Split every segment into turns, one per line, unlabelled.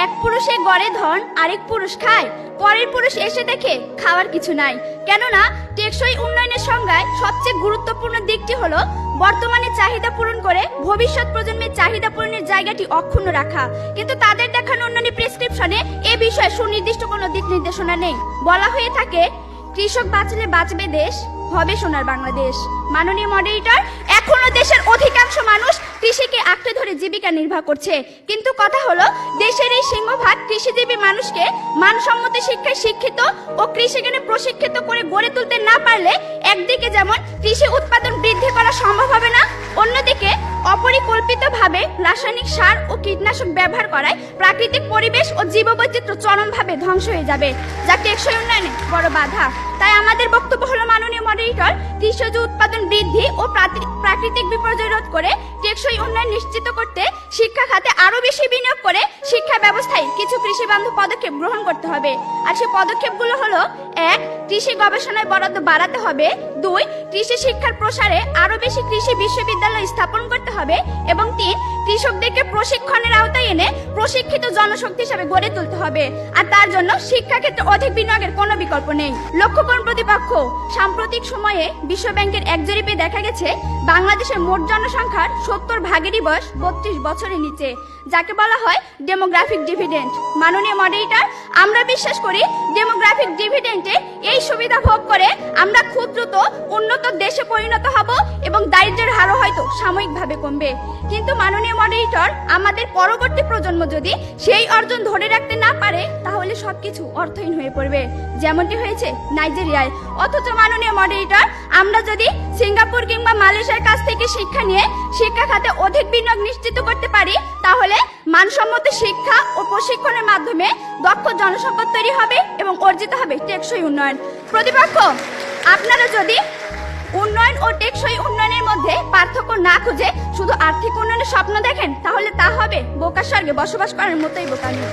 এক পুরুষে গড়ে ধন আরেক পুরুষ খায়, পরের পুরুষ এসে দেখে খাওয়ার কিছু নাই। কেননা টেকসই উন্নয়নের সংজ্ঞায় সবচেয়ে গুরুত্বপূর্ণ দিকটি হলো বর্তমানে চাহিদা পূরণ করে ভবিষ্যৎ প্রজন্মের চাহিদা পূরণের জায়গাটি অক্ষুণ্ণ রাখা। কিন্তু তাদের দেখানো অন্যান্য প্রেসক্রিপশনে এ বিষয়ে সুনির্দিষ্ট কোনো দিক নির্দেশনা নেই। বলা হয়ে থাকে, কৃষক বাঁচলে বাঁচবে দেশ, হবে সোনার বাংলাদেশ। মাননীয় মডারেটর, এখনো দেশের অধিকাংশ মানুষ কৃষিকে আঁকড়ে ধরে জীবিকা নির্বাহ করছে। কিন্তু কথা হলো, দেশের এই সিংহভাগ কৃষিজীবী মানুষকে মানসম্মত শিক্ষায় শিক্ষিত ও কৃষিজ্ঞানে প্রশিক্ষিত করে গড়ে তুলতে না পারলে একদিকে যেমন কৃষি উৎপাদন বৃদ্ধি করা সম্ভব হবে না, অন্যদিকে অপরিকল্পিতভাবে রাসায়নিক সার ও কীটনাশক ব্যবহার করায় প্রাকৃতিক পরিবেশ ও জীববৈচিত্র্য চরমভাবে ধ্বংস হয়ে যাবে, যা টেকসই উন্নয়নে বড় বাধা। তাই আমাদের বক্তব্য হলো, মাননীয় মডারেটর, কৃষিজ উৎপাদন বৃদ্ধি ও প্রাকৃতিক বিপর্যয় রোধ করে টেকসই উন্নয়ন নিশ্চিত করতে শিক্ষা খাতে আরো বেশি বিনিয়োগ করে শিক্ষা ব্যবস্থায় কিছু কৃষি বান্ধব পদক্ষেপ গ্রহণ করতে হবে। আর সেই পদক্ষেপগুলো হলো: 1. কৃষি গবেষণায় বরাদ্দ বাড়াতে হবে। 2. কৃষি শিক্ষার প্রসারে আরো বেশি কৃষি বিশ্ববিদ্যালয় স্থাপন করতে হবে। এবং 3. কৃষকদেরকে প্রশিক্ষণের আওতায় এনে প্রশিক্ষিত জনশক্তি হিসেবে গড়ে তুলতে হবে। আর তার জন্য শিক্ষা ক্ষেত্রে অধিক বিনিয়োগের কোনো বিকল্প নেই। লক্ষ্য করুন প্রতিপক্ষ, সাম্প্রতিক সময়ে বিশ্ব ব্যাংকের এক জরিপে দেখা গেছে বাংলাদেশের মোট জনসংখ্যার 70% বয়স 32 বছরের নিচে, যাকে বলা হয় ডেমোগ্রাফিক ডিভিডেন্ড। মাননীয় মডারেটর, আমরা বিশ্বাস করি ডেমোগ্রাফিক ডিভিডেন্ডে এই সুবিধা ভোগ করে আমরা খুব দ্রুত উন্নত দেশে পরিণত হব এবং দারিদ্র্যের হারও হয়তো সাময়িকভাবে কমবে। কিন্তু মাননীয় মডারেটর, আমাদের পরবর্তী প্রজন্ম যদি সেই অর্জন ধরে রাখতে না পারে, তাহলে সবকিছু অর্থহীন হয়ে পড়বে, যেমনটি হয়েছে নাইজেরিয়ায়। অথচ মাননীয় মডারেটর, আমরা যদি সিঙ্গাপুর কিংবা মালয়েশিয়ার কাছ থেকে শিক্ষা নিয়ে শিক্ষা খাতে অধিক বিনিয়োগ নিশ্চিত করতে পারি, তাহলে মানসম্মত শিক্ষা ও প্রশিক্ষণের মাধ্যমে দক্ষ জনসম্পদ তৈরি হবে এবং অর্জিত হবে টেকসই উন্নয়ন। প্রতিপক্ষ, আপনারা যদি উন্নয়ন ও টেকসই উন্নয়নের মধ্যে পার্থক্য না খুঁজে শুধু আর্থিক উন্নয়নের স্বপ্ন দেখেন, তাহলে তা হবে বোকার স্বর্গে বসবাস করার মতোই বোকামি।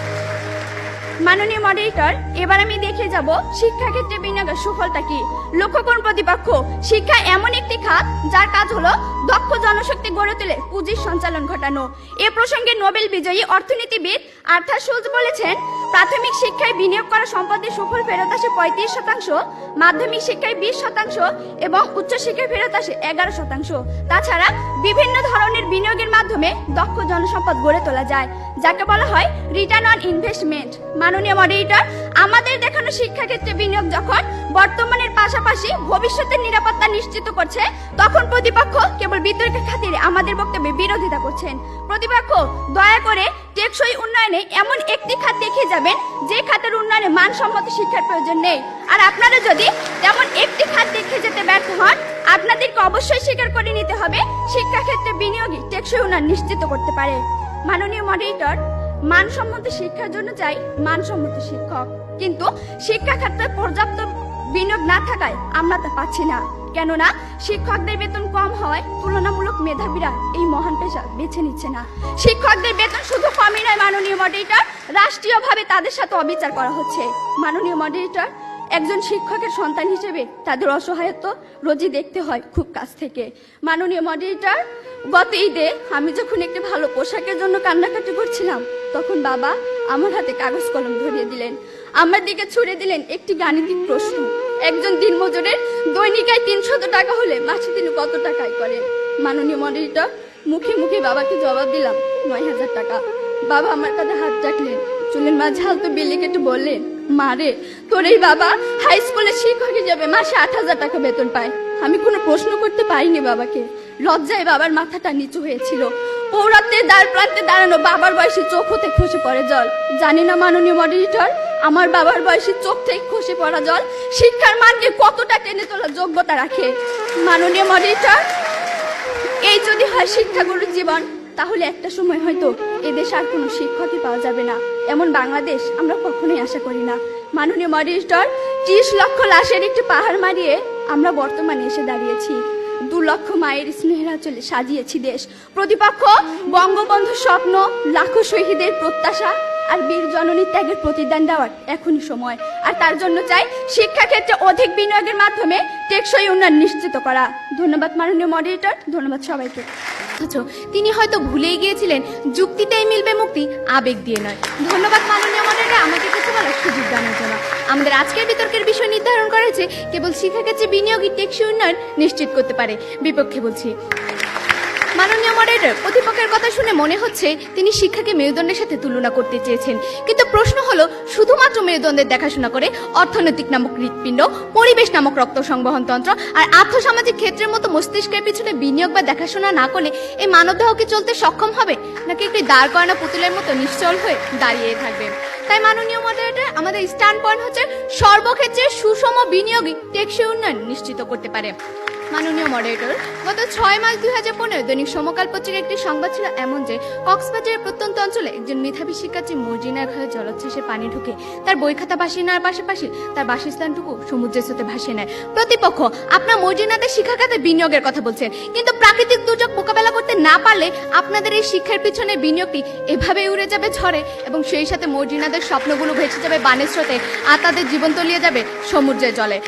মাননীয় মডারেটর, এবার আমি দেখে যাব শিক্ষাক্ষেত্রে বিনিয়োগের সুফলটা কি। লক্ষ্য করুন প্রতিপক্ষ, শিক্ষা এমন একটি খাত যার কাজ হলো দক্ষ জনশক্তি গড়ে তুলে পুঁজির সঞ্চালন ঘটানো। এ প্রসঙ্গে নোবেল বিজয়ী অর্থনীতিবিদ আর্থার শুলজ বলেছেন, প্রাথমিক শিক্ষায় বিনিয়োগ করা সম্পদের সুফল ফেরত আসে 35%, মাধ্যমিক শিক্ষায় 20% এবং উচ্চশিক্ষায় ফেরত আসে 11%। তাছাড়া বিভিন্ন ধরনের বিনিয়োগের মাধ্যমে দক্ষ জনসম্পদ গড়ে তোলা যায়, যাকে বলা হয় রিটার্ন অন ইনভেস্টমেন্ট। মাননীয় মডারেটর, আমাদের দেখানো শিক্ষাক্ষেত্রে বিনিয়োগ যখন বর্তমানের পাশাপাশি ভবিষ্যতের নিরাপত্তা নিশ্চিত করছে, তখন প্রতিপক্ষ কেবল বিতর্কের খাতিরে আমাদের বক্তব্যে বিরোধিতা করছেন। প্রতিপক্ষ, দয়া করে টেকসই উন্নয়নে এমন একটি খাত দেখিয়ে যাবেন যে খাতের উন্নয়নে মানসম্মত শিক্ষার প্রয়োজন নেই। আর আপনারা যদি তেমন একটি খাত দেখে যেতে ব্যর্থ হন, আপনাদেরকে অবশ্যই স্বীকার করে নিতে হবে শিক্ষাক্ষেত্রে বিনিয়োগই টেকসই উন্নয়ন নিশ্চিত করতে পারে। মাননীয় মডারেটর, মানসম্মত শিক্ষার জন্য চাই মানসম্মত শিক্ষক, কিন্তু শিক্ষা ক্ষেত্রে পর্যাপ্ত বিনিয়োগ না থাকায় আমরা তা পাচ্ছি না। কেননা শিক্ষকদের বেতন কম হওয়ায় তুলনামূলক মেধাবীরা এই মহান পেশা বেছে নিচ্ছে না। শিক্ষকদের বেতন শুধু কমই নয় মাননীয় মডারেটর, রাষ্ট্রীয়ভাবে তাদের সাথে অবিচার করা হচ্ছে। মাননীয় মডারেটর, একজন শিক্ষকের সন্তান হিসেবে তাদের অসহায়ত্ব রোজই দেখতে হয় খুব কাছ থেকে। মাননীয় মডারেটর, গত ঈদে আমি যখন একটি ভালো পোশাকের জন্য কান্নাকাটি করছিলাম, তখন বাবা আমার হাতে কাগজ কলম ধরিয়ে দিলেন, আমার দিকে ছুড়ে দিলেন একটি গাণিতিক প্রশ্ন। একজন দিনমজুরের দৈনিক আয় 300 টাকা হলে মাসে তিনি কত টাকা আয় করেন? মাননীয় মডারেটর, মুখে মুখে বাবাকে জবাব দিলাম 9000 টাকা। বাবা আমার কাঁধে হাত রাখলেন, চুলের মাঝে হালতো বিলি কেটে বললেন, মা রে, তোর এই বাবা হাই স্কুলের শিক্ষক হিসেবে মাসে 8000 টাকা বেতন পায়। আমি কোনো প্রশ্ন করতে পারিনি বাবাকে, লজ্জায় বাবার মাথাটা নিচু হয়েছিল। পৌরত্বের দ্বার প্রান্তে দাঁড়ানো বাবার বয়সী চোখ হতে খসে পড়ে জল। জানি না মাননীয় মডারেটর, আমার বাবার বয়সী চোখ থেকে খসে পড়া জল শিক্ষার মানকে কতটা টেনে তোলার যোগ্যতা রাখে। মাননীয় মডারেটর, এই যদি হয় শিক্ষাগুরুর জীবন, তাহলে একটা সময় হয়তো এদেশে আর কোনো শিক্ষকই পাওয়া যাবে না। এমন বাংলাদেশ আমরা কখনোই আশা করি না। মাননীয় মডারেটর, 30 লক্ষ লাশের একটি পাহাড় মারিয়ে আমরা বর্তমানে এসে দাঁড়িয়েছি। 2 লক্ষ মায়ের স্নেহের আঁচলে সাজিয়েছি দেশ। প্রতিপক্ষ, বঙ্গবন্ধুর স্বপ্ন, লাখো শহীদের প্রত্যাশা আর বীর জননীর ত্যাগের প্রতিদান দেওয়ার এখনই সময়। আর তার জন্য চাই শিক্ষাক্ষেত্রে অধিক বিনিয়োগের মাধ্যমে টেকসই উন্নয়ন নিশ্চিত করা। ধন্যবাদ মাননীয় মডারেটর, ধন্যবাদ সবাইকে।
অথচ তিনি হয়তো ভুলেই গিয়েছিলেন যুক্তিতেই মিলবে মুক্তি, আবেগ দিয়ে নয়। ধন্যবাদ মাননীয় মডারেটর আমাকে কিছু বলার সুযোগ দেওয়ার জন্য। আমাদের আজকের বিতর্কের বিষয় নির্ধারণ করা হয়েছে কেবল শিক্ষাক্ষেত্রে বিনিয়োগই টেকসই উন্নয়ন নিশ্চিত করতে পারে। বিপক্ষে বলছি, মাননীয় মডারেটর, প্রতিপক্ষের কথা শুনে মনে হচ্ছে তিনি শিক্ষাকে মেরুদণ্ডের সাথে তুলনা করতে চেয়েছেন। কিন্তু প্রশ্ন হলো, শুধুমাত্র মেরুদণ্ডের দেখাশোনা করে অর্থনৈতিক নামক হৃৎপিণ্ড, পরিবেশ নামক রক্ত সংবহন তন্ত্র আর আর্থসামাজিক ক্ষেত্রের মতো মস্তিষ্কের পিছনে বিনিয়োগ বা দেখাশোনা না করলে এই মানবদেহ কি চলতে সক্ষম হবে, নাকি একটি দাঁড় করানো পুতুলের মতো নিশ্চল হয়ে দাঁড়িয়ে থাকবে? তাই মাননীয় মডারেটর, আমাদের স্ট্যান্ড পয়েন্ট হচ্ছে সর্বক্ষেত্রে সুষম বিনিয়োগই টেকসই উন্নয়ন নিশ্চিত করতে পারে। মাননীয় মডারেটর, গত 6 মার্চ 2015 দৈনিক সমকাল পত্রিকার একটি সংবাদ ছিল এমন যে কক্সবাজারের প্রত্যন্ত অঞ্চলে একজন মেধাবী শিক্ষার্থী মর্জিনার ঘরে জলোচ্ছ্বাসে পানি ঢুকে তার বই খাতা ভাসিয়ে নেওয়ার পাশাপাশি তার বাসস্থানটুকু সমুদ্রের স্রোতে ভাসিয়ে নেয়। প্রতিপক্ষ আপনার মর্জিনাদের শিক্ষাখাতে বিনিয়োগের কথা বলছেন, কিন্তু প্রাকৃতিক দুর্যোগ মোকাবেলা করতে না পারলে আপনাদের এই শিক্ষার পিছনে বিনিয়োগটি এভাবেই উড়ে যাবে ঝড়ে, এবং সেই সাথে মর্জিনাদের স্বপ্নগুলো ভেসে যাবে বানের স্রোতে, আর তাদের জীবন তলিয়ে যাবে সমুদ্রের জলে।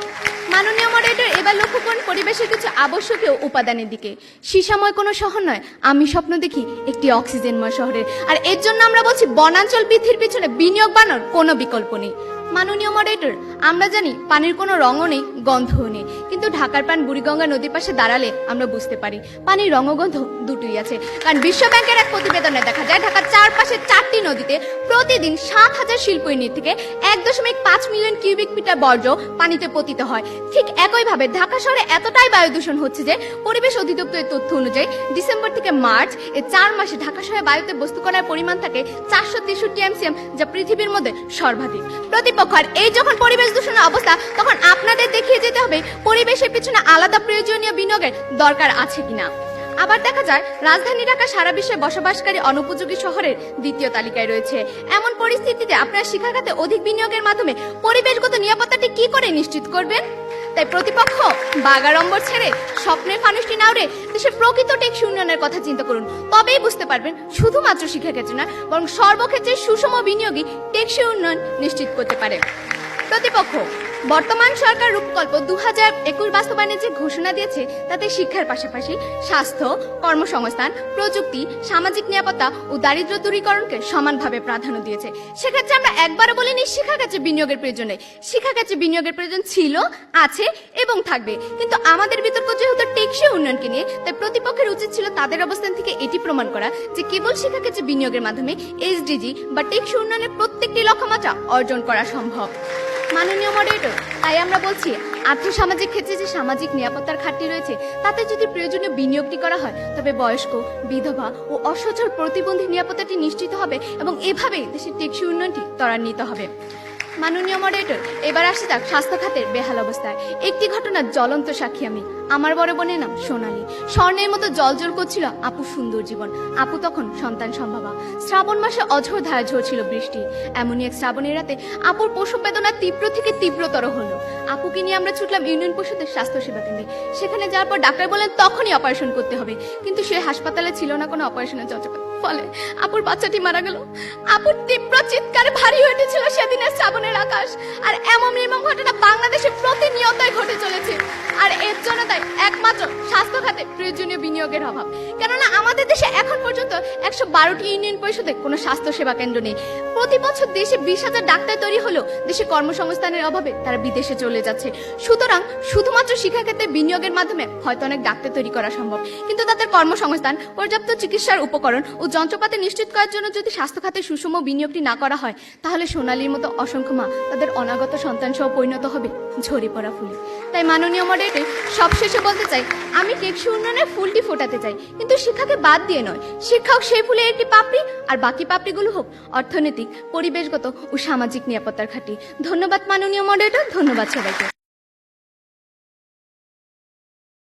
মাননীয় মডারেটর, এবার লক্ষ্য করুন পরিবেশের কিছু আবশ্যকীয় উপাদানের দিকে। সীসাময় কোনো শহর নয়, আমি স্বপ্ন দেখি একটি অক্সিজেনময় শহরের, আর এর জন্য আমরা বলছি বনাঞ্চল বৃদ্ধির পিছনে বিনিয়োগ বানানোর কোনো বিকল্প নেই। মাননীয় মডারেটর, আমরা জানি পানির কোনো রঙও নেই, গন্ধও নেই, কিন্তু ঢাকার প্রাণ বুড়িগঙ্গা নদীর পাশে দাঁড়ালে আমরা বুঝতে পারি পানির রঙ ও গন্ধ দুটোই আছে। কারণ বিশ্ব ব্যাংকের এক প্রতিবেদনে দেখা যায় ঢাকার চারপাশে 4টি নদীতে প্রতিদিন 7,000 শিল্প ইউনিট থেকে 1.5 মিলিয়ন কিউবিক মিটার বর্জ্য পানিতে পতিত হয়। ঠিক একইভাবে ঢাকা শহরে এতটাই বায়ু দূষণ হচ্ছে যে পরিবেশ অধিদপ্তরের তথ্য অনুযায়ী ডিসেম্বর থেকে মার্চ এই 4 মাসে ঢাকা শহরে বায়ুতে বস্তুকণার পরিমাণ থাকে 463 এমসিএম, যা পৃথিবীর মধ্যে সর্বাধিক। প্রতিপক্ষ, আর এই যখন পরিবেশ দূষণের অবস্থা, তখন আপনাদের দেখিয়ে যেতে হবে পরিবেশের পিছনে আলাদা প্রয়োজনীয় বিনিয়োগের দরকার আছে কিনা। আবার দেখা যায় রাজধানী ঢাকা সারা বিশ্বে বসবাসকারী অনুপযোগী শহরের দ্বিতীয় তালিকায় রয়েছে। এমন পরিস্থিতিতে আপনারা শিক্ষাখাতে অধিক বিনিয়োগের মাধ্যমে পরিবেশগত নিরাপত্তাটি কি করে নিশ্চিত করবেন? তাই প্রতিপক্ষ বাগাড়ম্বর ছেড়ে স্বপ্নের ফানুষটি নাউড়ে দেশের প্রকৃত টেকসই উন্নয়নের কথা চিন্তা করুন। তবেই বুঝতে পারবেন শুধুমাত্র শিক্ষাক্ষেত্রে নয়, বরং সর্বক্ষেত্রে সুষম বিনিয়োগই টেকসই উন্নয়ন নিশ্চিত করতে পারে। প্রতিপক্ষ, বর্তমান সরকার রূপকল্প 2021 বাস্তবায়নের যে ঘোষণা দিয়েছে তাতে শিক্ষার পাশাপাশি স্বাস্থ্য, কর্মসংস্থান, প্রযুক্তি, সামাজিক নিরাপত্তা ও দারিদ্র্য দূরীকরণকে সমানভাবে প্রাধান্য দিয়েছে। সেক্ষেত্রে আমরা একবারও বলিনি শিক্ষাক্ষেত্রে বিনিয়োগের প্রয়োজন নেই। শিক্ষাক্ষেত্রে বিনিয়োগের প্রয়োজন ছিল, আছে এবং থাকবে। কিন্তু আমাদের বিতর্ক যেহেতু টেকসই উন্নয়নকে নিয়ে, তাই প্রতিপক্ষের উচিত ছিল তাদের অবস্থান থেকে এটি প্রমাণ করা যে কেবল শিক্ষাক্ষেত্রে বিনিয়োগের মাধ্যমে এসডিজি বা টেকসই উন্নয়নের প্রত্যেকটি লক্ষ্যমাত্রা অর্জন করা সম্ভব। মাননীয় মডারেটর, তাই আমরা বলছি আর্থসামাজিক ক্ষেত্রে যে সামাজিক নিরাপত্তার ঘাটতি রয়েছে তাতে যদি প্রয়োজনীয় বিনিয়োগটি করা হয়, তবে বয়স্ক, বিধবা ও অসচ্ছল প্রতিবন্ধী নিরাপত্তাটি নিশ্চিত হবে এবং এভাবেই দেশের টেকসই উন্নয়নটি ত্বরান্বিত হবে। মাননীয় মডারেটর, এবার আসে যাক স্বাস্থ্য খাতের বেহাল অবস্থায়। একটি ঘটনার জ্বলন্ত সাক্ষী আমি। আমার বড় বোনের নাম সোনালী। স্বর্ণের মতো জলজল করছিল আপুর সুন্দর জীবন। আপু তখন সন্তান সম্ভবা। শ্রাবণ মাসে অঝোর ধারা ঝরছিল বৃষ্টি। এমনই এক শ্রাবণের রাতে আপুর প্রসব বেদনা তীব্র থেকে তীব্রতর হলো। আপুকে নিয়ে আমরা ছুটলাম ইউনিয়ন পরিষদের স্বাস্থ্য সেবা কেন্দ্রে। সেখানে যাওয়ার পর ডাক্তার বললেন তখনই অপারেশন করতে হবে, কিন্তু সে হাসপাতালে ছিল না কোনো অপারেশনের যন্ত্রপাতি। ফলে আপুর বাচ্চাটি মারা গেল। আপুর তীব্র চিৎকারে ভারী হয়ে উঠেছিল সেদিনের শ্রাবণের আকাশ। আর এমন নির্মম ঘটনা বাংলাদেশে প্রতিনিয়তই ঘটে চলেছে। আর এর জন্য তাই একমাত্র স্বাস্থ্য খাতে প্রয়োজনীয় বিনিয়োগের অভাব। কেননা আমাদের দেশে এখন পর্যন্ত 112টি ইউনিয়ন পরিষদে কোনো স্বাস্থ্য সেবা কেন্দ্র নেই। প্রতি বছর দেশে 20,000 ডাক্তার তৈরি হলেও দেশে কর্মসংস্থানের অভাবে তারা বিদেশে চলে যাচ্ছে। সুতরাং শুধুমাত্র শিক্ষাক্ষেত্রে বিনিয়োগের মাধ্যমে হয়তো অনেক ডাক্তার তৈরি করা সম্ভব, কিন্তু তাদের কর্মসংস্থান, পর্যাপ্ত চিকিৎসার উপকরণ ও যন্ত্রপাতি নিশ্চিত করার জন্য যদি স্বাস্থ্য খাতে সুষম বিনিয়োগটি না করা হয়, তাহলে সোনালীর মতো অসংখ্য মা তাদের অনাগত সন্তান সহ পরিণত হবে ঝরে পড়া ফুলে। তাই মাননীয় মডারেটর, সবশেষে বলতে চাই, আমি টেকসই উন্নয়নের ফুলটি ফোটাতে চাই, কিন্তু শিক্ষাকে বাদ দিয়ে নয়। শিক্ষক সেই ফুলের একটি পাপড়ি, আর বাকি পাপড়িগুলো হোক অর্থনৈতিক, পরিবেশগত ও সামাজিক নিরাপত্তার ঘাঁটি। ধন্যবাদ মাননীয় মডারেটর, ধন্যবাদ সবাইকে।